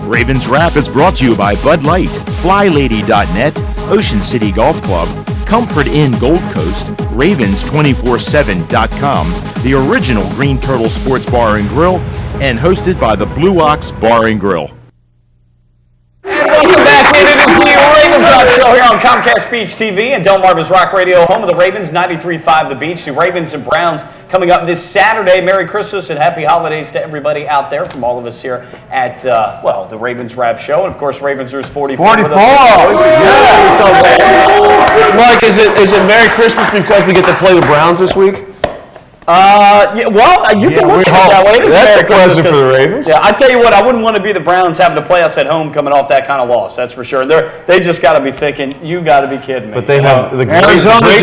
Ravens Wrap is brought to you by Bud Light, FlyLady.net, Ocean City Golf Club, Comfort Inn Gold Coast, Ravens247.com, the original Green Turtle Sports Bar and Grill, and hosted by the Blue Ox Bar and Grill. Welcome back in. It is the Ravens Rock Show here on Comcast Beach TV and Delmarva's Rock Radio, home of the Ravens, 93.5 The Beach. The Ravens and Browns coming up this Saturday. Merry Christmas and happy holidays to everybody out there from all of us here at, the Ravens Rap Show. And, of course, Ravensers 44. 44! Mike, is it Merry Christmas because we get to play the Browns this week? You can look at it that way. That's a present for the Ravens. Yeah, I tell you what, I wouldn't want to be the Browns having to play us at home coming off that kind of loss. That's for sure. They just got to be thinking, you got to be kidding me. But they have the great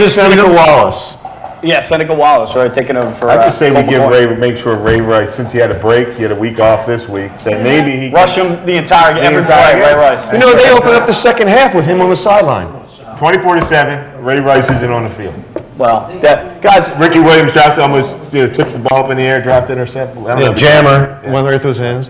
Seneca Wallace. Yeah, Seneca Wallace, right, taking over for. I just say we give make sure Ray Rice, since he had a break, he had a week off this week, that maybe he rush him the entire game. Ray Rice. You know, they opened up the second half with him on the sideline. 24-7. Ray Rice isn't on the field. Well, guys, Ricky Williams dropped almost tips the ball up in the air, dropped intercept. Jammer went right through his hands.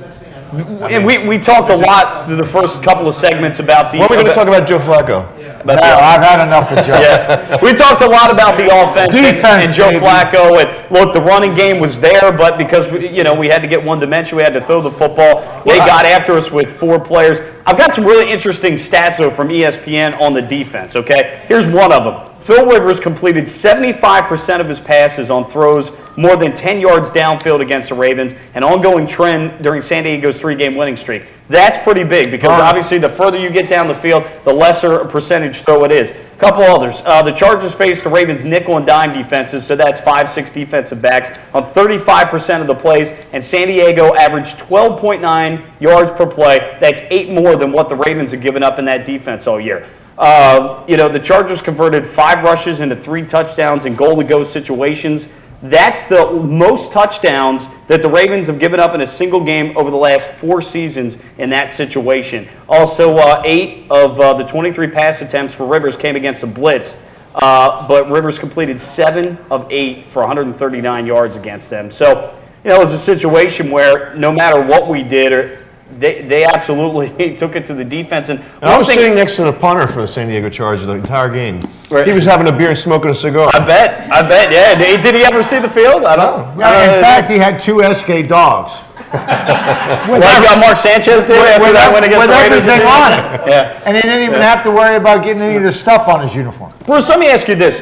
And we talked a lot through the first couple of segments about the. When are we going to talk about Joe Flacco? I've had enough of Joe. Yeah. We talked a lot about the offense and Joe Flacco. And look, the running game was there, but because we had to get one dimension, we had to throw the football. They got after us with 4 players. I've got some really interesting stats though from ESPN on the defense. Okay, here's one of them. Phil Rivers completed 75% of his passes on throws more than 10 yards downfield against the Ravens, an ongoing trend during San Diego's 3-game winning streak. That's pretty big because obviously the further you get down the field, the lesser percentage throw it is. A couple others. The Chargers faced the Ravens' nickel and dime defenses, so that's 5-6 defensive backs on 35% of the plays, and San Diego averaged 12.9 yards per play. That's 8 more than what the Ravens have given up in that defense all year. The Chargers converted 5 rushes into 3 touchdowns in goal-to-go situations. That's the most touchdowns that the Ravens have given up in a single game over the last 4 seasons in that situation. Also, 8 of the 23 pass attempts for Rivers came against a blitz, but Rivers completed 7 of 8 for 139 yards against them. So, it was a situation where no matter what we did, they absolutely took it to the defense. And I was sitting next to the punter for the San Diego Chargers the entire game. Right. He was having a beer and smoking a cigar. I bet, yeah. Did he ever see the field? I don't. In fact, he had 2 SK dogs. Like Mark Sanchez did after that win against the Raiders. With everything on it. Yeah. And he didn't even have to worry about getting any of the stuff on his uniform. Bruce, let me ask you this.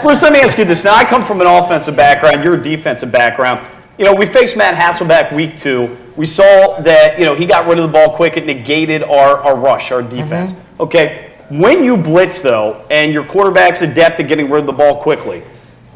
Bruce, let me ask you this. Now, I come from an offensive background. You're a defensive background. We faced Matt Hasselbeck week 2. We saw that, he got rid of the ball quick. It negated our rush, our defense. Mm-hmm. Okay. When you blitz, though, and your quarterback's adept at getting rid of the ball quickly,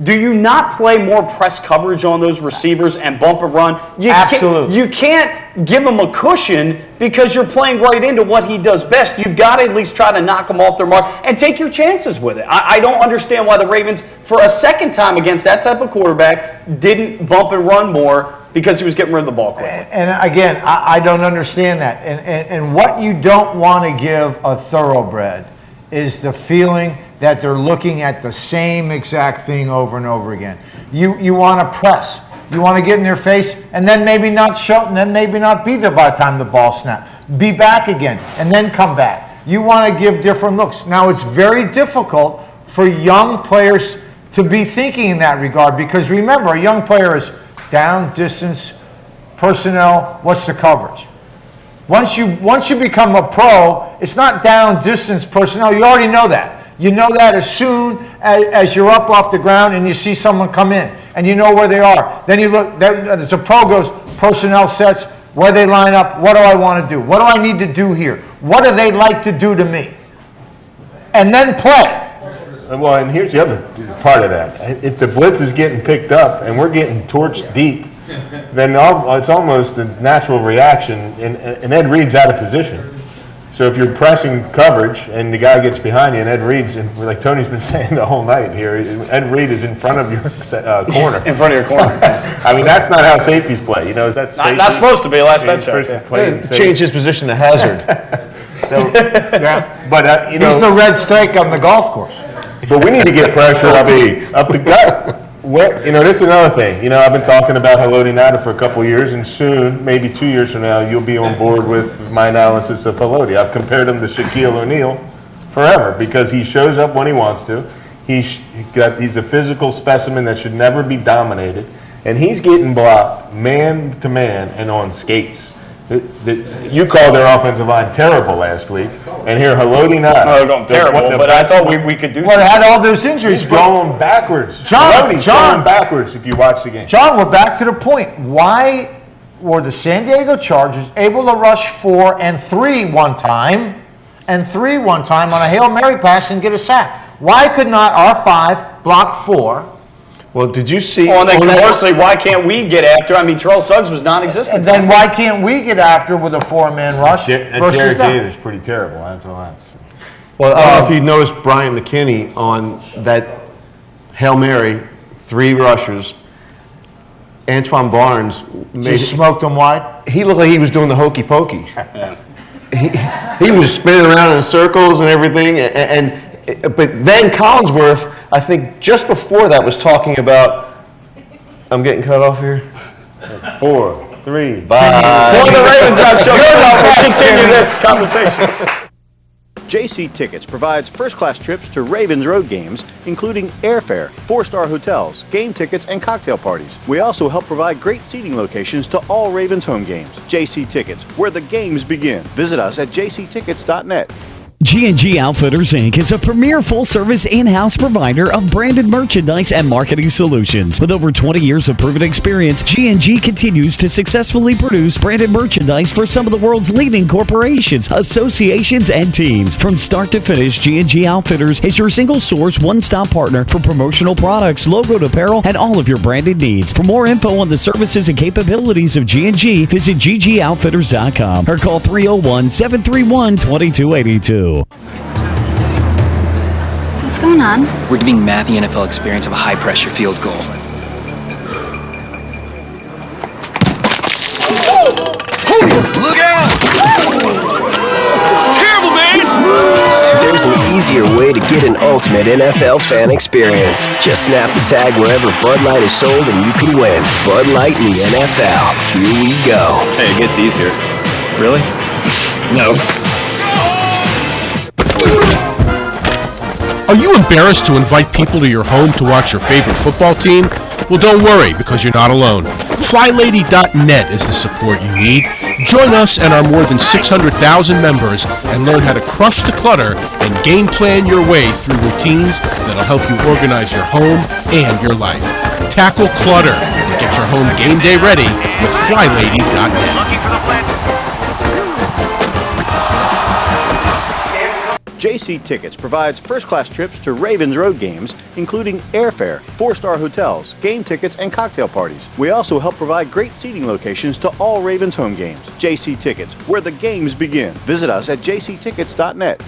do you not play more press coverage on those receivers and bump and run? Absolutely. You can't give him a cushion because you're playing right into what he does best. You've got to at least try to knock them off their mark and take your chances with it. I don't understand why the Ravens, for a second time against that type of quarterback, didn't bump and run more because he was getting rid of the ball quickly. And again, I don't understand that. And what you don't want to give a thoroughbred is the feeling that they're looking at the same exact thing over and over again. You want to press. You want to get in their face and then maybe not show, and then maybe not be there by the time the ball snaps. Be back again and then come back. You want to give different looks. Now, it's very difficult for young players to be thinking in that regard because remember, a young player is down, distance, personnel, what's the coverage? Once you become a pro, it's not down, distance, personnel. You already know that. You know that as soon as you're up off the ground and you see someone come in and you know where they are. Then you look, as a pro goes, personnel sets, where they line up, what do I want to do? What do I need to do here? What do they like to do to me? And then play. Well, and here's the other part of that. If the blitz is getting picked up and we're getting torched deep, then it's almost a natural reaction, and Ed Reed's out of position. So if you're pressing coverage and the guy gets behind you, and Ed Reed's, like Tony's been saying the whole night here, Ed Reed is in front of your corner. In front of your corner. I mean, that's not how safeties play. Is that safety? Not supposed to be last time checked. Change his position to hazard. So, yeah, but he's the red snake on the golf course. But we need to get pressure up the gut. This is another thing. I've been talking about Haloti Ngata for a couple of years, and soon, maybe 2 years from now, you'll be on board with my analysis of Haloti. I've compared him to Shaquille O'Neal forever because he shows up when he wants to. He's a physical specimen that should never be dominated, and he's getting blocked man to man and on skates. You called their offensive line terrible last week, and here Haloti Ngata. No, terrible, but I thought we could do Well, they had all those injuries. He's going backwards. John, going backwards if you watch the game. John, we're back to the point. Why were the San Diego Chargers able to rush 4 and 3 one time on a Hail Mary pass and get a sack? Why could not our 5 block 4? Well, did you see? Well, and then conversely, why can't we get after? I mean, Terrell Suggs was non-existent. And then why can't we get after with a 4-man rush versus Jared them? Davis is pretty terrible. That's all I have to say. Well, I don't know if you noticed Brian McKinney on that Hail Mary, 3 rushers. Antoine Barnes Just smoked them wide? He looked like he was doing the hokey pokey. He was spinning around in circles and everything, but then Collinsworth, I think just before that, was talking about. I'm getting cut off here. 4, 3, Bye. For the Ravens Wrap Show, we'll continue this conversation. JC Tickets provides first-class trips to Ravens road games, including airfare, 4-star hotels, game tickets, and cocktail parties. We also help provide great seating locations to all Ravens home games. JC Tickets, where the games begin. Visit us at jctickets.net. G&G Outfitters, Inc. is a premier full-service in-house provider of branded merchandise and marketing solutions. With over 20 years of proven experience, G&G continues to successfully produce branded merchandise for some of the world's leading corporations, associations, and teams. From start to finish, G&G Outfitters is your single-source, one-stop partner for promotional products, logoed apparel, and all of your branded needs. For more info on the services and capabilities of G&G, visit ggoutfitters.com or call 301-731-2282. What's going on? We're giving Matt the NFL experience of a high-pressure field goal. Look out! It's terrible, man! There's an easier way to get an ultimate NFL fan experience. Just snap the tag wherever Bud Light is sold and you can win. Bud Light in the NFL. Here we go. Hey, it gets easier. Really? No. Are you embarrassed to invite people to your home to watch your favorite football team? Well, don't worry, because you're not alone. FlyLady.net is the support you need. Join us and our more than 600,000 members and learn how to crush the clutter and game plan your way through routines that'll help you organize your home and your life. Tackle clutter and get your home game day ready with FlyLady.net. JC Tickets provides first-class trips to Ravens road games, including airfare, 4-star hotels, game tickets, and cocktail parties. We also help provide great seating locations to all Ravens home games. JC Tickets, where the games begin. Visit us at jctickets.net.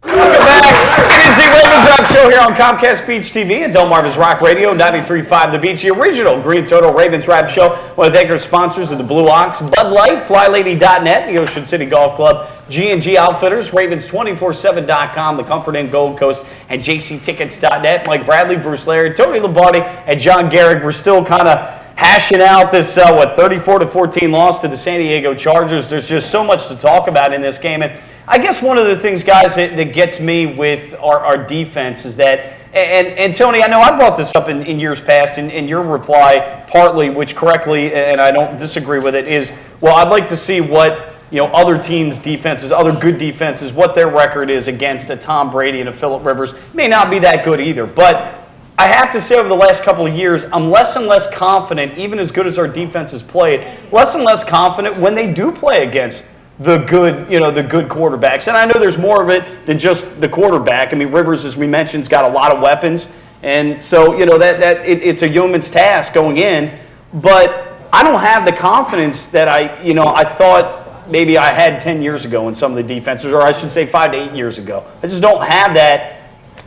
Welcome back. It is the Ravens Wrap Show here on Comcast Beach TV and Delmarva's Rock Radio, 93.5 The Beach, the original Green Total Ravens Wrap Show. I want to thank our sponsors of the Blue Ox, Bud Light, FlyLady.net, the Ocean City Golf Club, G&G Outfitters, Ravens247.com, the Comfort Inn Gold Coast, and JCTickets.net. Mike Bradley, Bruce Larry, Tony Lombardi, and John Garrick. We're still kind of hashing out this, 34-14 loss to the San Diego Chargers. There's just so much to talk about in this game. And I guess one of the things, guys, that gets me with our defense is that, and Tony, I know I brought this up in years past, in your reply, partly, which correctly, and I don't disagree with it, is, well, I'd like to see what other teams' defenses, other good defenses, what their record is against a Tom Brady and a Phillip Rivers. May not be that good either, but I have to say over the last couple of years, I'm less and less confident, even as good as our defense has played, less and less confident when they do play against the good, the good quarterbacks. And I know there's more of it than just the quarterback. I mean, Rivers, as we mentioned, has got a lot of weapons. And so, it's a yeoman's task going in. But I don't have the confidence that I thought maybe I had 10 years ago in some of the defenses, or I should say 5 to 8 years ago. I just don't have that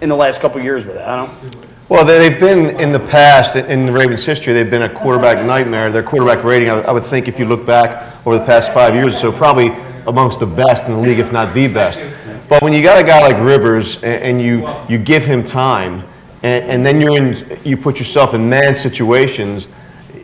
in the last couple of years with it. I don't. Well, they've been in the past, in the Ravens' history, they've been a quarterback nightmare. Their quarterback rating, I would think if you look back over the past 5 years or so, probably amongst the best in the league, if not the best. But when you got a guy like Rivers and you give him time, and then you put yourself in man situations,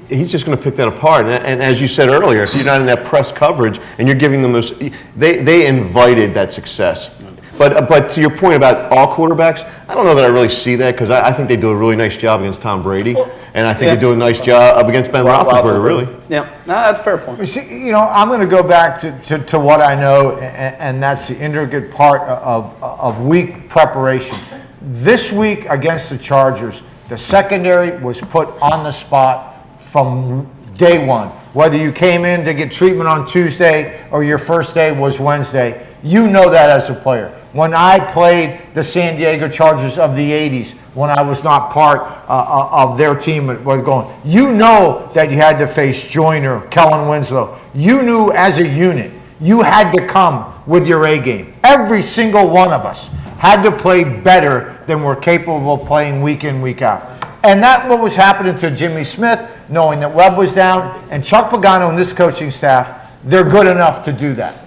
he's just going to pick that apart. And as you said earlier, if you're not in that press coverage and you're giving them those, they invited that success. But to your point about all quarterbacks, I don't know that I really see that because I think they do a really nice job against Tom Brady, and I think they do a nice job up against Ben Roethlisberger, really. Yeah, no, that's a fair point. You see, I'm going to go back to what I know, and that's the intricate part of week preparation. This week against the Chargers, the secondary was put on the spot from day one. Whether you came in to get treatment on Tuesday or your first day was Wednesday, you know that as a player. When I played the San Diego Chargers of the 80s, when I was not part of their team, it was going, you know that you had to face Joyner, Kellen Winslow. You knew as a unit, you had to come with your A game. Every single one of us had to play better than we're capable of playing week in, week out. And that's what was happening to Jimmy Smith, knowing that Webb was down, and Chuck Pagano and this coaching staff, they're good enough to do that.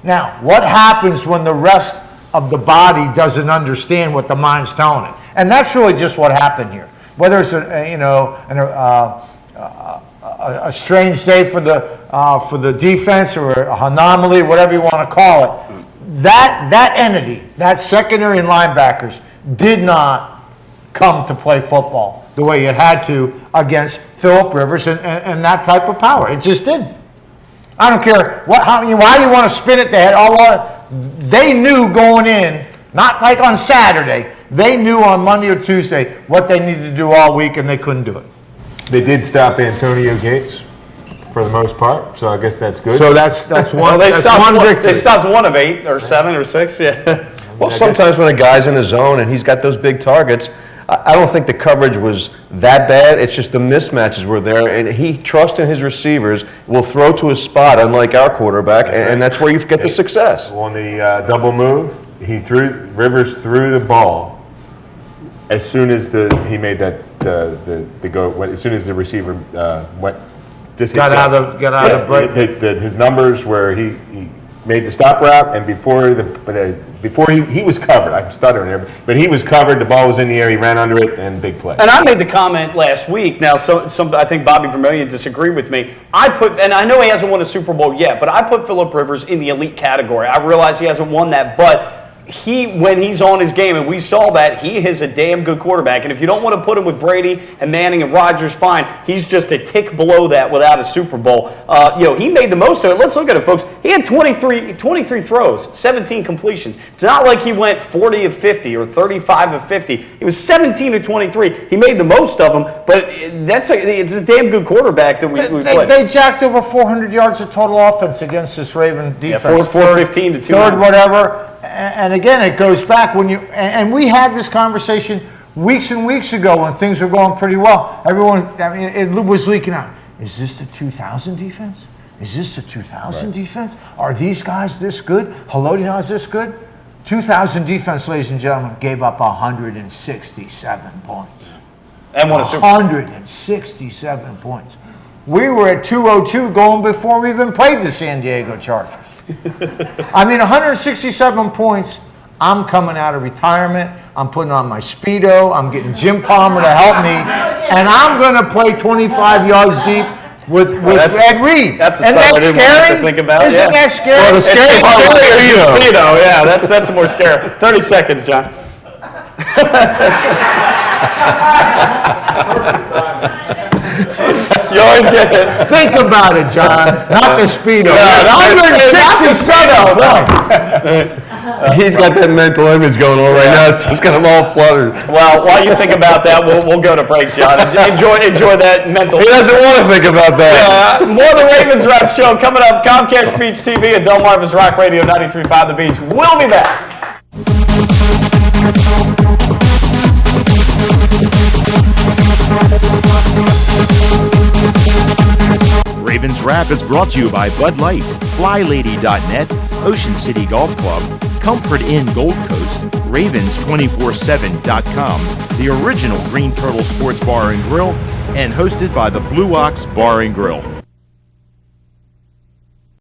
Now, what happens when the rest of the body doesn't understand what the mind's telling it? And that's really just what happened here. Whether it's a strange day for the defense or an anomaly, whatever you want to call it, that entity, that secondary and linebackers, did not come to play football the way it had to against Phillip Rivers and that type of power. It just didn't. I don't care why you want to spin it. They knew going in, not like on Saturday. They knew on Monday or Tuesday what they needed to do all week, and they couldn't do it. They did stop Antonio Gates for the most part, so I guess that's good. So that's one. Well, victory. They stopped 1 of 8 or 7 or 6. Yeah. Well, sometimes when a guy's in the zone and he's got those big targets, I don't think the coverage was that bad. It's just the mismatches were there, and he trusted his receivers, will throw to his spot, unlike our quarterback, and that's where you get the success. On the double move, Rivers threw the ball as soon as he made that the go. As soon as the receiver went, just got out of the break. His numbers where he made the stop route, and before he was covered. I'm stuttering here, but he was covered. The ball was in the air. He ran under it, and big play. And I made the comment last week. Now, I think Bobby Vermillion disagreed with me. And I know he hasn't won a Super Bowl yet, but I put Phillip Rivers in the elite category. I realize he hasn't won that, but when he's on his game, and we saw that, he is a damn good quarterback. And if you don't want to put him with Brady and Manning and Rodgers, fine. He's just a tick below that without a Super Bowl. He made the most of it. Let's look at it, folks. He had 23 throws, 17 completions. It's not like he went 40 of 50 or 35 of 50. He was 17 of 23. He made the most of them, but it's a damn good quarterback that we played. They jacked over 400 yards of total offense against this Raven defense. Yeah, 415 to 200. Third, whatever. And again, it goes back and we had this conversation weeks and weeks ago when things were going pretty well. It was leaking out. Is this the 2000 defense? Is this the 2000 defense? Are these guys this good? Helodion is this good? 2000 defense, ladies and gentlemen, gave up 167 points. And won a Super Bowl. 167 points. We were at 202 going before we even played the San Diego Chargers. 167 points. I'm coming out of retirement. I'm putting on my Speedo. I'm getting Jim Palmer to help me. And I'm going to play 25 yards deep with Ed Reed. That's a Isn't that scary? to think about. Isn't that scary? Well, the scary part was Speedo. Yeah, that's more scary. 30 seconds, John. You always get it. Think about it, John. Not the Speedo. He's got that mental image going on right now. It's got him all fluttered. Well, while you think about that, we'll go to break, John. Enjoy that mental. He doesn't want to think about that. More of the Ravens Rap Show coming up. Comcast Speech TV and Delmarva's Rock Radio 93.5 The Beach. We'll be back. Ravens Rap is brought to you by Bud Light, FlyLady.net, Ocean City Golf Club, Comfort Inn Gold Coast, Ravens247.com, the original Green Turtle Sports Bar and Grill, and hosted by the Blue Ox Bar and Grill.